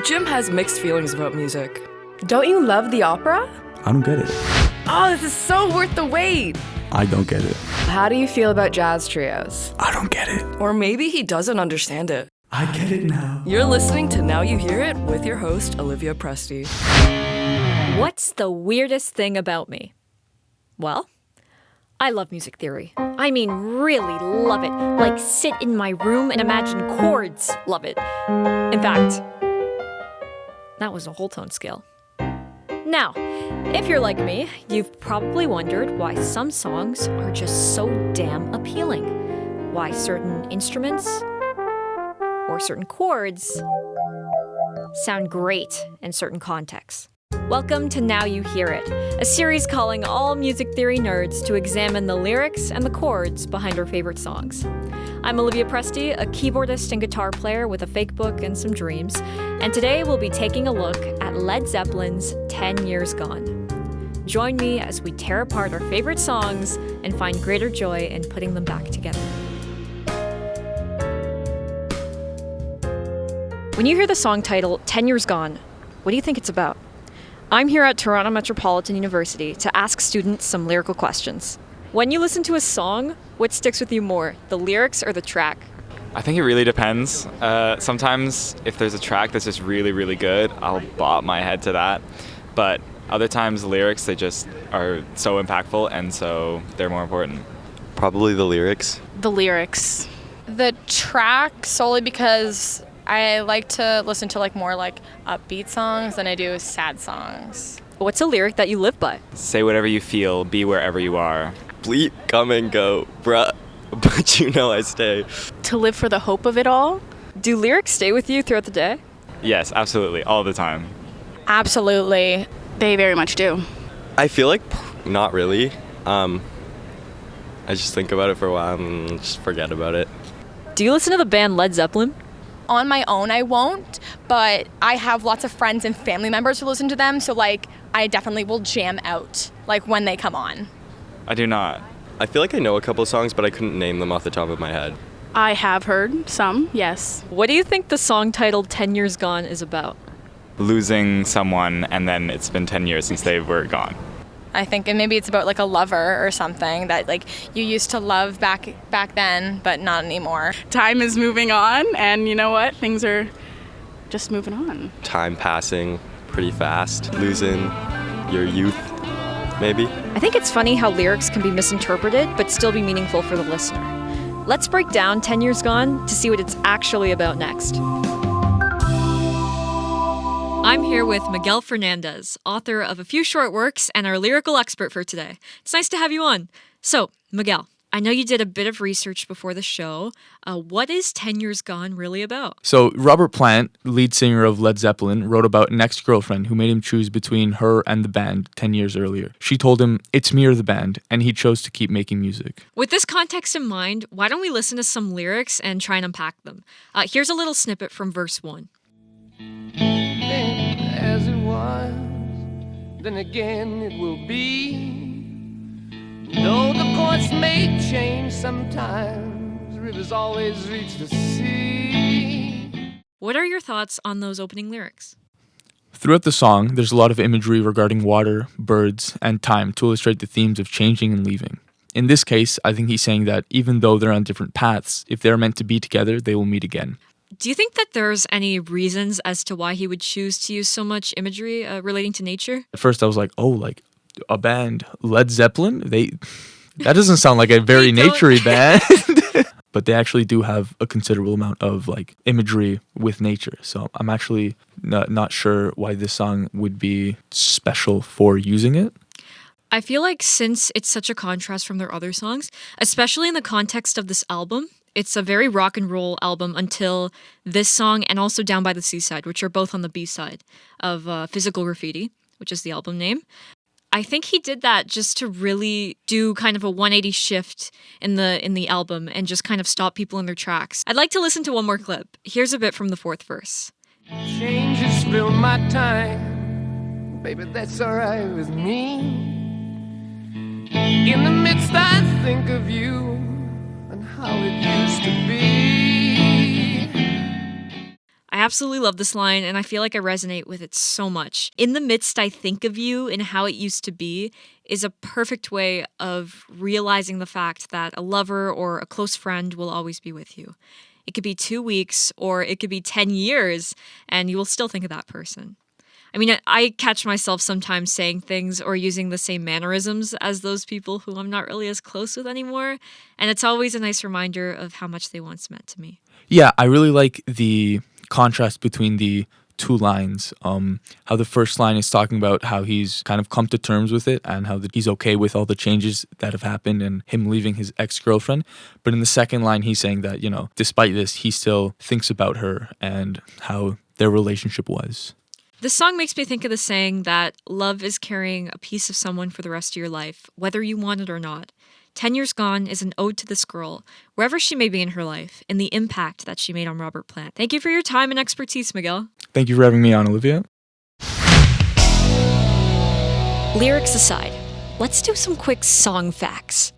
Jim has mixed feelings about music. Don't you love the opera? I don't get it. Oh, this is so worth the wait! I don't get it. How do you feel about jazz trios? I don't get it. Or maybe he doesn't understand it. I get it now. You're listening to Now You Hear It with your host, Olivia Presti. What's the weirdest thing about me? Well, I love music theory. I mean, really love it. Like, sit in my room and imagine chords. Love it. In fact, that was a whole tone scale. Now, if you're like me, you've probably wondered why some songs are just so damn appealing. Why certain instruments or certain chords sound great in certain contexts. Welcome to Now You Hear It, a series calling all music theory nerds to examine the lyrics and the chords behind our favorite songs. I'm Olivia Presti, a keyboardist and guitar player with a fake book and some dreams, and today we'll be taking a look at Led Zeppelin's 10 Years Gone. Join me as we tear apart our favorite songs and find greater joy in putting them back together. When you hear the song title 10 Years Gone, what do you think it's about? I'm here at Toronto Metropolitan University to ask students some lyrical questions. When you listen to a song, what sticks with you more, the lyrics or the track? I think it really depends. Sometimes if there's a track that's just really, really good, I'll bob my head to that. But other times the lyrics, they just are so impactful and so they're more important. Probably the lyrics. The lyrics. The track solely because I like to listen to more upbeat songs than I do sad songs. What's a lyric that you live by? Say whatever you feel, be wherever you are. Bleep, come and go, bruh, but you know I stay. To live for the hope of it all? Do lyrics stay with you throughout the day? Yes, absolutely, all the time. Absolutely. They very much do. I feel like not really. I just think about it for a while and just forget about it. Do you listen to the band Led Zeppelin? On my own, I won't, but I have lots of friends and family members who listen to them, so I definitely will jam out when they come on. I do not. I feel like I know a couple songs, but I couldn't name them off the top of my head. I have heard some, yes. What do you think the song titled 10 Years Gone is about? Losing someone and then it's been 10 years since they were gone. I think maybe it's about a lover or something that you used to love back then, but not anymore. Time is moving on, and you know what? Things are just moving on. Time passing pretty fast, losing your youth, maybe. I think it's funny how lyrics can be misinterpreted but still be meaningful for the listener. Let's break down 10 Years Gone to see what it's actually about next. I'm here with Miguel Fernandez, author of a few short works and our lyrical expert for today. It's nice to have you on. So, Miguel, I know you did a bit of research before the show. What is 10 Years Gone really about? So, Robert Plant, lead singer of Led Zeppelin, wrote about an ex-girlfriend who made him choose between her and the band 10 years earlier. She told him, "It's me or the band," and he chose to keep making music. With this context in mind, why don't we listen to some lyrics and try and unpack them? Here's a little snippet from verse 1. As it was, then again it will be. Though the course may change sometimes, rivers always reach the sea. What are your thoughts on those opening lyrics? Throughout the song, there's a lot of imagery regarding water, birds, and time to illustrate the themes of changing and leaving. In this case, I think he's saying that even though they're on different paths, if they're meant to be together, they will meet again. Do you think that there's any reasons as to why he would choose to use so much imagery relating to nature? At first I was like, a band, Led Zeppelin? That doesn't sound like a very naturey band. But they actually do have a considerable amount of imagery with nature. So I'm actually not sure why this song would be special for using it. I feel like since it's such a contrast from their other songs, especially in the context of this album, it's a very rock and roll album until this song and also Down by the Seaside, which are both on the B-side of Physical Graffiti, which is the album name. I think he did that just to really do kind of a 180 shift in the album and just kind of stop people in their tracks. I'd like to listen to one more clip. Here's a bit from the fourth verse. Changes fill my time, baby, that's alright with me. In the midst I think of you and how it used to be. I absolutely love this line, and I feel like I resonate with it so much. In the midst I think of you and how it used to be is a perfect way of realizing the fact that a lover or a close friend will always be with you. It could be 2 weeks or it could be 10 years, and you will still think of that person. I mean, I catch myself sometimes saying things or using the same mannerisms as those people who I'm not really as close with anymore, and it's always a nice reminder of how much they once meant to me. Yeah, I really like the contrast between the two lines. How the first line is talking about how he's kind of come to terms with it and how he's okay with all the changes that have happened and him leaving his ex-girlfriend. But in the second line, he's saying that, despite this, he still thinks about her and how their relationship was. This song makes me think of the saying that love is carrying a piece of someone for the rest of your life, whether you want it or not. 10 Years Gone is an ode to this girl, wherever she may be in her life, and the impact that she made on Robert Plant. Thank you for your time and expertise, Miguel. Thank you for having me on, Olivia. Lyrics aside, let's do some quick song facts.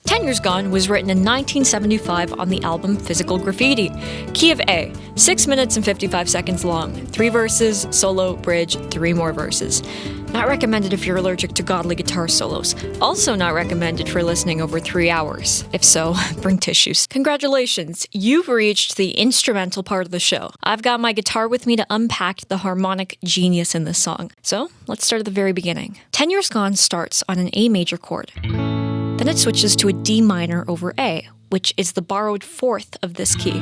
10 Years Gone was written in 1975 on the album Physical Graffiti. Key of A, 6 minutes and 55 seconds long, 3 verses, solo, bridge, 3 more verses. Not recommended if you're allergic to godly guitar solos. Also not recommended for listening over 3 hours. If so, bring tissues. Congratulations, you've reached the instrumental part of the show. I've got my guitar with me to unpack the harmonic genius in this song. So, let's start at the very beginning. 10 Years Gone starts on an A major chord. Then it switches to a D minor over A, which is the borrowed fourth of this key.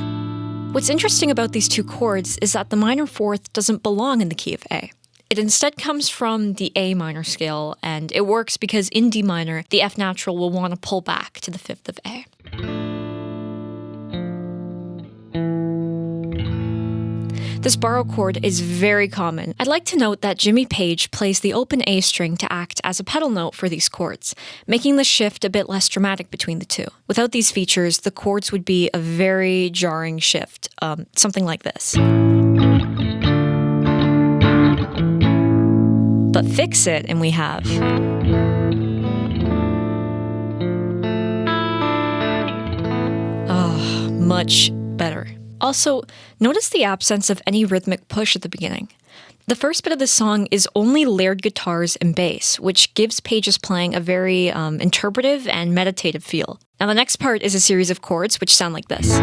What's interesting about these two chords is that the minor fourth doesn't belong in the key of A. It instead comes from the A minor scale, and it works because in D minor, the F natural will want to pull back to the fifth of A. This borrow chord is very common. I'd like to note that Jimmy Page plays the open A string to act as a pedal note for these chords, making the shift a bit less dramatic between the two. Without these features, the chords would be a very jarring shift, something like this. But fix it, and we have... much better. Also, notice the absence of any rhythmic push at the beginning. The first bit of the song is only layered guitars and bass, which gives Page's playing a very interpretive and meditative feel. Now the next part is a series of chords which sound like this.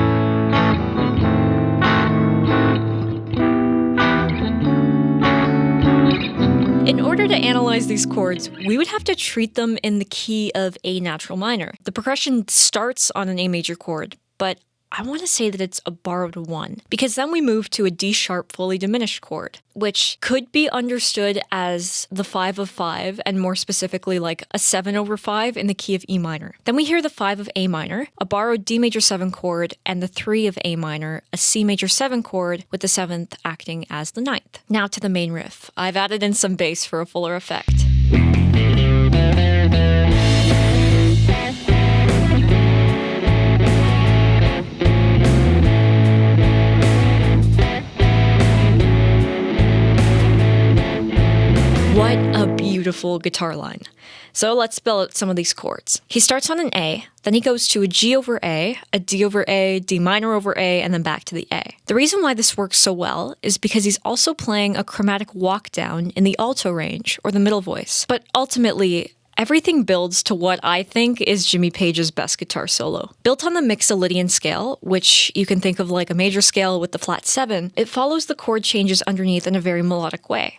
In order to analyze these chords, we would have to treat them in the key of A natural minor. The progression starts on an A major chord, but I want to say that it's a borrowed 1, because then we move to a D sharp fully diminished chord, which could be understood as the 5 of 5, and more specifically like a 7 over 5 in the key of E minor. Then we hear the 5 of A minor, a borrowed D major 7 chord, and the 3 of A minor, a C major 7 chord, with the 7th acting as the 9th. Now to the main riff. I've added in some bass for a fuller effect. What a beautiful guitar line. So let's spell out some of these chords. He starts on an A, then he goes to a G over A, a D over A, D minor over A, and then back to the A. The reason why this works so well is because he's also playing a chromatic walk down in the alto range, or the middle voice. But ultimately, everything builds to what I think is Jimmy Page's best guitar solo. Built on the Mixolydian scale, which you can think of like a major scale with the flat 7, it follows the chord changes underneath in a very melodic way.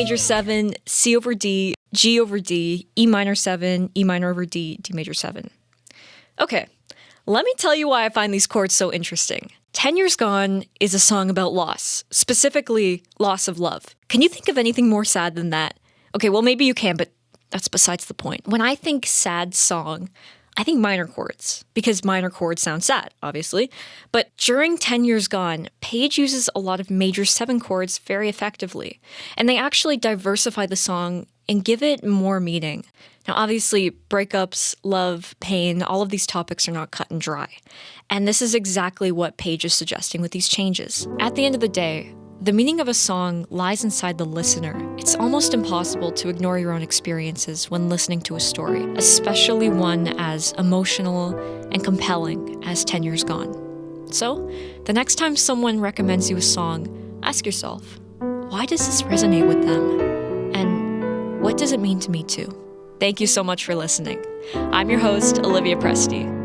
major 7, C over D, G over D, E minor 7, E minor over D, D major 7. Okay, let me tell you why I find these chords so interesting. 10 Years Gone is a song about loss, specifically loss of love. Can you think of anything more sad than that? Okay, well, maybe you can, but that's besides the point. When I think sad song, I think minor chords, because minor chords sound sad, obviously. But during 10 Years Gone, Page uses a lot of major 7 chords very effectively, and they actually diversify the song and give it more meaning. Now, obviously, breakups, love, pain, all of these topics are not cut and dry. And this is exactly what Page is suggesting with these changes. At the end of the day, the meaning of a song lies inside the listener. It's almost impossible to ignore your own experiences when listening to a story, especially one as emotional and compelling as 10 Years Gone. So, the next time someone recommends you a song, ask yourself, why does this resonate with them? And what does it mean to me too? Thank you so much for listening. I'm your host, Olivia Presti.